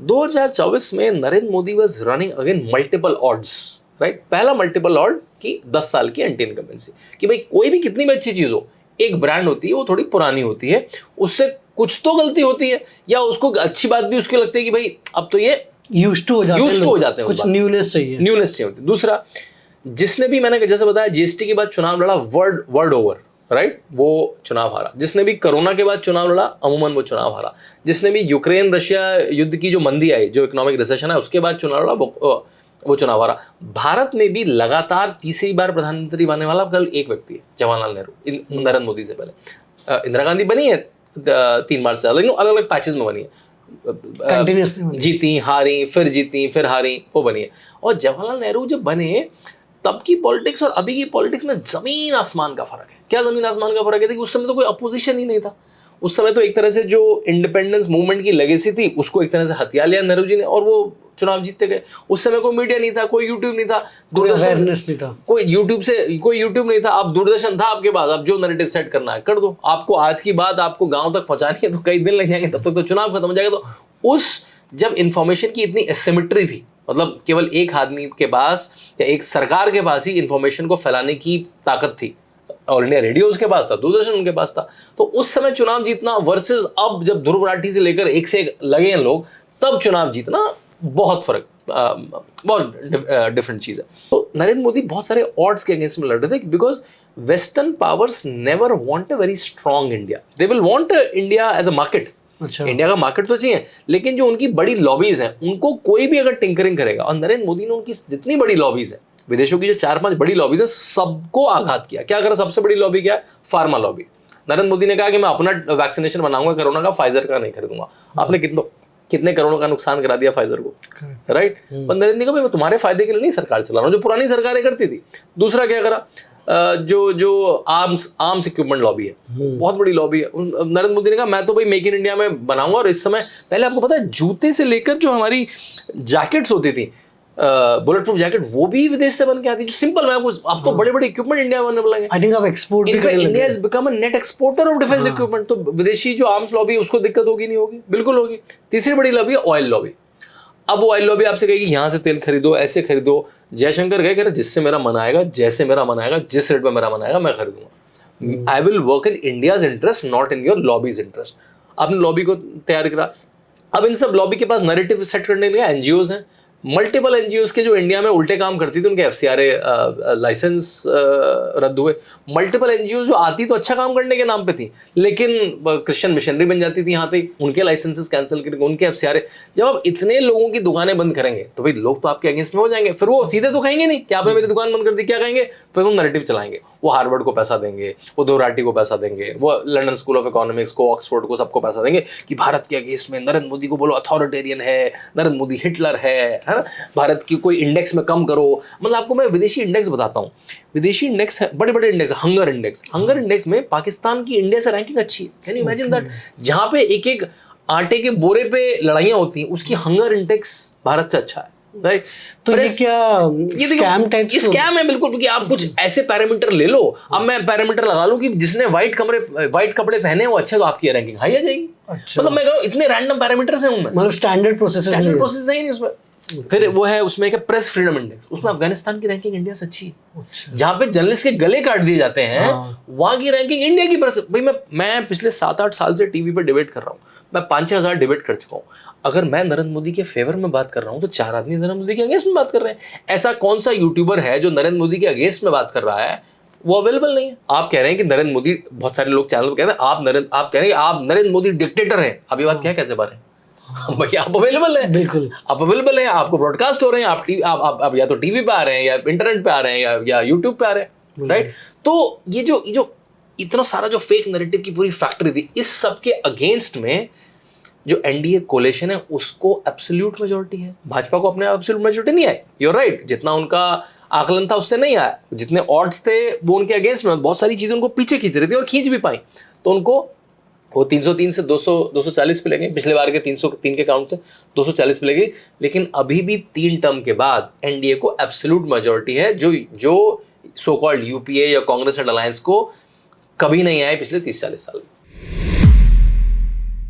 2024 में Narendra Modi was running again multiple odds, right. पहला multiple odd की 10 साल की एंटी इनकम्बेंसी, कि भाई कोई भी कितनी भी अच्छी चीज हो, एक ब्रांड होती है वो थोड़ी पुरानी होती है, उससे कुछ तो गलती होती है, या उसको अच्छी बात भी उसकी लगती है कि भाई अब तो ये यूज्ड टू हो जाते हैं, कुछ न्यूनेस चाहिए होती। दूसरा, जिसने भी, मैंने जैसे बताया, जीएसटी के बाद चुनाव लड़ा, वर्ल्ड ओवर, राइट, वो चुनाव हारा। जिसने भी कोरोना के बाद चुनाव लड़ा, अमूमन वो चुनाव हारा। जिसने भी यूक्रेन रशिया युद्ध की जो मंदी आई, जो इकोनॉमिक रिसेशन है, उसके बाद चुनाव लड़ा, वो चुनाव हारा। भारत में भी लगातार तीसरी बार प्रधानमंत्री बनने वाला कल एक व्यक्ति है, जवाहरलाल नेहरू, नरेंद्र मोदी से पहले। इंदिरा गांधी बनी है 3 बार से, अलग अलग पैचेज में बनी है, जीती हारी, फिर जीती फिर हारी, वो बनी है। और जवाहरलाल नेहरू जब बने, तब की पॉलिटिक्स और अभी की पॉलिटिक्स में जमीन आसमान का फर्क है। क्या जमीन आसमान का फर्क है? कि उस समय तो कोई अपोजिशन ही नहीं था। उस समय तो एक तरह से जो इंडिपेंडेंस मूवमेंट की लेगेसी थी, उसको एक तरह से हथिया लिया नेहरू जी ने, और वो चुनाव जीतते गए। उस समय कोई मीडिया नहीं था, कोई यूट्यूब नहीं था, दूरदर्शन नहीं था, कोई यूट्यूब नहीं था। अब दूरदर्शन था आपके पास, अब जो नैरेटिव सेट करना है कर दो। आपको आज की बात आपको गांव तक पहुंचानी है तो कई दिन लग जाएंगे, तब तक तो चुनाव खत्म हो जाएगा। तो उस जब इंफॉर्मेशन की इतनी एसिमेट्री थी, मतलब केवल एक आदमी के पास या एक सरकार के पास ही इंफॉर्मेशन को फैलाने की ताकत थी, ऑल इंडिया रेडियो उसके पास था, दूरदर्शन उनके पास था। तो उस समय चुनाव जीतना वर्सेस अब जब ध्रुव राठी से लेकर एक से एक लगे हैं लोग, तब चुनाव जीतना बहुत फर्क, बहुत डिफरेंट चीज है। तो नरेंद्र मोदी बहुत सारे ऑड्स के अगेंस्ट में लड़ रहे थे, because western powers never want a very strong India. They will want India as a market. अच्छा, इंडिया का मार्केट तो चाहिए, लेकिन जो उनकी बड़ी लॉबीज हैं, उनको कोई भी अगर टिंकरिंग करेगा, और नरेंद्र मोदी ने उनकी जितनी बड़ी लॉबीज है, विदेशों की जो 4-5 बड़ी लॉबीज है, सबको आघात किया। क्या करा? सबसे बड़ी लॉबी क्या है? Pharma lobby. नरेंद्र मोदी ने कहा कि मैं अपना वैक्सीनेशन बनाऊंगा कोरोना का, फाइजर का नहीं खरीदूंगा। आपने कितने करोड़ों का नुकसान करा दिया फाइजर को, राइट। पर नरेंद्र ने कहा भाई मैं तुम्हारे फायदे के लिए नहीं सरकार चला रहा हूं, जो पुरानी सरकारें करती थी। दूसरा क्या करा? जो आर्म्स इक्विपमेंट लॉबी है, बहुत बड़ी लॉबी है। नरेंद्र मोदी ने कहा मैं तो भाई मेक इन इंडिया में बनाऊंगा। और इस समय पहले आपको पता है, जूते से लेकर जो हमारी जैकेट्स होती थी, बुलेट प्रूफ जैकेट, वो भी विदेश से बन के आती है, जो सिंपल है। अब तो बड़े बड़े इक्विपमेंट इंडिया बनने लगे। आई थिंक अब एक्सपोर्ट भी करने लगे। India has become a net exporter of defence equipment. तो विदेशी जो आर्म्स लॉबी, उसको दिक्कत होगी नहीं होगी? बिल्कुल होगी। तीसरी बड़ी लॉबी है ऑयल लॉबी। अब ऑयल लॉबी आपसे कहेगी यहाँ से तेल खरीदो, ऐसे खरीदो। जयशंकर कह रहे जिससे मेरा मन आएगा, जैसे मेरा मन आएगा, जिस रेट में मेरा मन आएगा, मैं खरीदूंगा। I will work in India's interest, not in your lobbies interest. आपने लॉबी को तैयार करा। अब इन सब लॉबी के पास नैरेटिव सेट करने के लिए एनजीओज हैं, मल्टीपल एनजीओज के, जो इंडिया में उल्टे काम करती थी, उनके एफसीआरए लाइसेंस रद्द हुए। मल्टीपल एनजीओज जो आती तो अच्छा काम करने के नाम पे थी, लेकिन क्रिश्चियन मिशनरी बन जाती थी यहाँ पे, उनके लाइसेंसेस कैंसिल करके, उनके एफसीआरए। जब आप इतने लोगों की दुकानें बंद करेंगे तो भाई लोग तो आपके अगेंस्ट में हो जाएंगे। फिर वो सीधे तो कहेंगे नहीं कि आपने मेरी दुकान बंद कर दी, क्या कहेंगे? फिर वो नैरेटिव चलाएंगे। वो हार्वर्ड को पैसा देंगे, वो दोराटी को पैसा देंगे, वो लंदन स्कूल ऑफ इकोनॉमिक्स को, ऑक्सफोर्ड को, सबको पैसा देंगे कि भारत के अगेंस्ट में नरेंद्र मोदी को बोलो अथॉरिटेरियन है, नरेंद्र मोदी हिटलर है ना, भारत की कोई इंडेक्स में कम करो। मतलब आपको मैं विदेशी इंडेक्स बताता हूँ। विदेशी इंडेक्स है, बड़े बड़े इंडेक्स, हंगर इंडेक्स में पाकिस्तान की इंडिया से रैंकिंग अच्छी है। Can you imagine that? जहां पे एक एक आटे के बोरे पे लड़ाइयां होती हैं, उसकी हंगर इंडेक्स भारत से अच्छा है, राइट। तो ये क्या स्कैम टाइप? ये स्कैम है बिल्कुल, क्योंकि आप कुछ ऐसे पैरामीटर ले लो। अब मैं पैरामीटर लगा लूं कि जिसने व्हाइट कपड़े पहने वो अच्छे, तो आपकी रैंकिंग हाई आ जाएगी। अच्छा। मतलब मैं कहूं इतने रैंडम पैरामीटर्स हैं उनमें, मतलब स्टैंडर्ड प्रोसेस है ही नहीं उसमें। फिर वो है उसमें क्या, प्रेस फ्रीडम इंडेक्स, उसमें अफगानिस्तान की रैंकिंग इंडिया से अच्छी है। अच्छा। जहां पे जर्नलिस्ट के गले काट दिए जाते हैं, वहां की रैंकिंग इंडिया की प्रेस। भाई मैं पिछले 7-8 साल से टीवी पे डिबेट कर रहा हूँ, मैं 5-6 हजार डिबेट कर चुका हूँ। अगर मैं नरेंद्र मोदी के फेवर में बात कर रहा हूँ तो 4 आदमी नरेंद्र मोदी के अगेंस्ट में बात कर रहे हैं। ऐसा कौन सा यूट्यूबर है जो नरेंद्र मोदी के अगेंस्ट में बात कर रहा है? वो अवेलेबल नहीं है। आप कह रहे हैं कि नरेंद्र मोदी, बहुत सारे लोग चैनल पर कहते हैं आप कह रहे हैं आप नरेंद्र मोदी डिक्टेटर हैं। अब ये बात क्या कैसे बात है? भैया आप अवेलेबल हैं, बिल्कुल आप अवेलेबल हैं, आपको ब्रॉडकास्ट हो रहे हैं, आप या तो टीवी पे आ रहे हैं, या इंटरनेट पे आ रहे हैं, या यूट्यूब पे आ रहे हैं, राइट। तो ये जो इतना सारा जो फेक नैरेटिव की पूरी फैक्ट्री थी, इस सब के अगेंस्ट में जो एनडीए कोलिशन है उसको एब्सोल्यूट मेजॉरिटी है। भाजपा को अपने एब्सोल्यूट मेजॉरिटी नहीं आई, यू आर राइट। जितना उनका आकलन था उससे नहीं आया, जितने ऑड्स थे वो उनके अगेंस्ट में, बहुत सारी चीजें उनको पीछे खींच रही थी और खींच भी पाई। तो उनको वो 303 से 240 पे ले गए। पिछले बार के 303 के काउंट से 240 पे ले गई। लेकिन अभी भी 3 टर्म के बाद एनडीए को एब्सोल्यूट मेजॉरिटी है, जो सो कॉल्ड यूपीए या कांग्रेस एंड अलायंस को कभी नहीं आए पिछले 30-40 साल में।